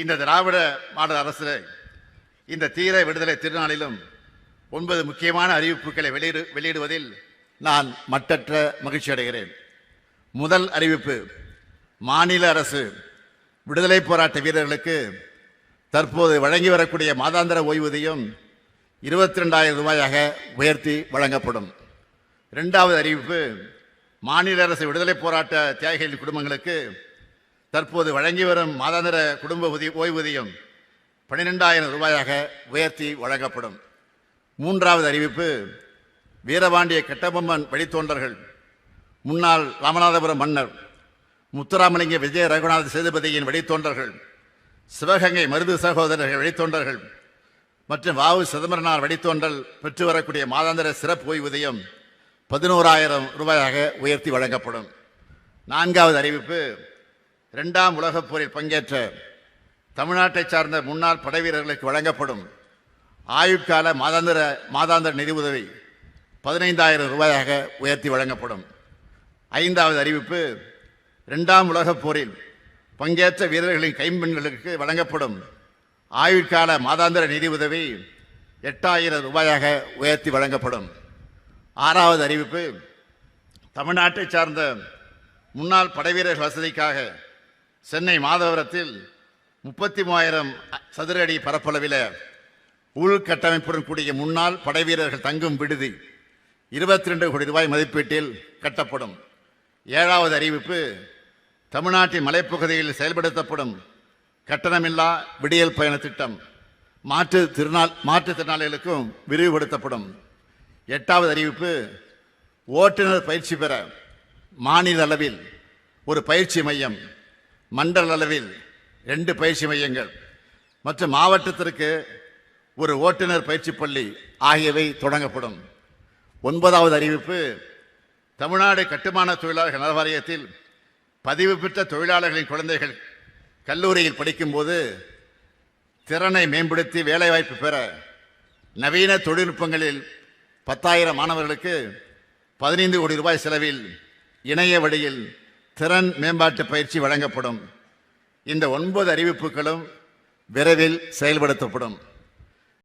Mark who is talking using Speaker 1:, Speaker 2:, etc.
Speaker 1: இந்த திராவிட மாடல் அரசு இந்த தீர விடுதலை திருநாளிலும் 9 முக்கியமான அறிவிப்புகளை வெளியிடுவதில் நான் மட்டற்ற மகிழ்ச்சி அடைகிறேன். முதல் அறிவிப்பு, மாநில அரசு விடுதலை போராட்ட வீரர்களுக்கு தற்போது வழங்கி வரக்கூடிய மாதாந்திர ஓய்வூதியம் 22,000 ரூபாயாக உயர்த்தி வழங்கப்படும். இரண்டாவது அறிவிப்பு, மாநில அரசு விடுதலை போராட்ட தியாகிகளின் குடும்பங்களுக்கு தற்போது வழங்கி வரும் மாதாந்திர குடும்ப ஓய்வூதியம் 12,000 ரூபாயாக உயர்த்தி வழங்கப்படும். மூன்றாவது அறிவிப்பு, வீரபாண்டிய கட்டபொம்மன் வழித்தோன்றர்கள் முன்னாள் ராமநாதபுரம் மன்னர் முத்துராமலிங்க விஜய ரகுநாத சேதுபதியின் வழித்தோன்றர்கள், சிவகங்கை மருது சகோதரர்கள் வழித்தோன்றர்கள் மற்றும் வாவு சிதம்பரனார் வழித்தோன்றல் பெற்று வரக்கூடிய மாதாந்திர சிறப்பு ஓய்வூதியம் 11,000 ரூபாயாக உயர்த்தி வழங்கப்படும். நான்காவது அறிவிப்பு, 2ஆம் உலகப் போரில் பங்கேற்ற தமிழ்நாட்டை சார்ந்த முன்னாள் படைவீரர்களுக்கு வழங்கப்படும் ஆயுட்கால மாதாந்திர நிதி உதவி 15,000 ரூபாயாக உயர்த்தி வழங்கப்படும். ஐந்தாவது அறிவிப்பு, 2ஆம் உலகப் போரில் பங்கேற்ற வீரர்களின் கைம்பெண்களுக்கு வழங்கப்படும் ஆயுட்கால மாதாந்திர நிதி உதவி 8,000 ரூபாயாக உயர்த்தி வழங்கப்படும். ஆறாவது அறிவிப்பு, தமிழ்நாட்டை சார்ந்த முன்னாள் படைவீரர்கள் வசதிக்காக சென்னை மாதவரத்தில் 33,000 சதுர அடி பரப்பளவில் உள்கட்டமைப்புடன் கூடிய முன்னாள் படைவீரர்கள் தங்கும் விடுதி 22 கோடி ரூபாய் மதிப்பீட்டில் கட்டப்படும். ஏழாவது அறிவிப்பு, தமிழ்நாட்டின் மலைப்பகுதியில் செயல்படுத்தப்படும் கட்டணமில்லா விடியல் பயண திட்டம் மாற்றுத்திறனாளிகளுக்கும் விரிவுபடுத்தப்படும். எட்டாவது அறிவிப்பு, ஓட்டுநர் பயிற்சி பெற மாநில அளவில் ஒரு பயிற்சி மையம், மண்டல அளவில் 2 பயிற்சி மையங்கள் மற்றும் மாவட்டத்திற்கு ஒரு ஓட்டுநர் பயிற்சி பள்ளி ஆகியவை தொடங்கப்படும். ஒன்பதாவது அறிவிப்பு, தமிழ்நாடு கட்டுமான தொழிலாளர்கள் நல வாரியத்தில் பதிவு பெற்ற தொழிலாளர்களின் குழந்தைகள் கல்லூரியில் படிக்கும்போது திறனை மேம்படுத்தி வேலைவாய்ப்பு பெற நவீன தொழில்நுட்பங்களில் 10,000 மாணவர்களுக்கு 15 கோடி ரூபாய் செலவில் இணைய வழியில் திறன் மேம்பாட்டு பயிற்சி வழங்கப்படும். இந்த 9 அறிவிப்புகளும் விரைவில் செயல்படுத்தப்படும்.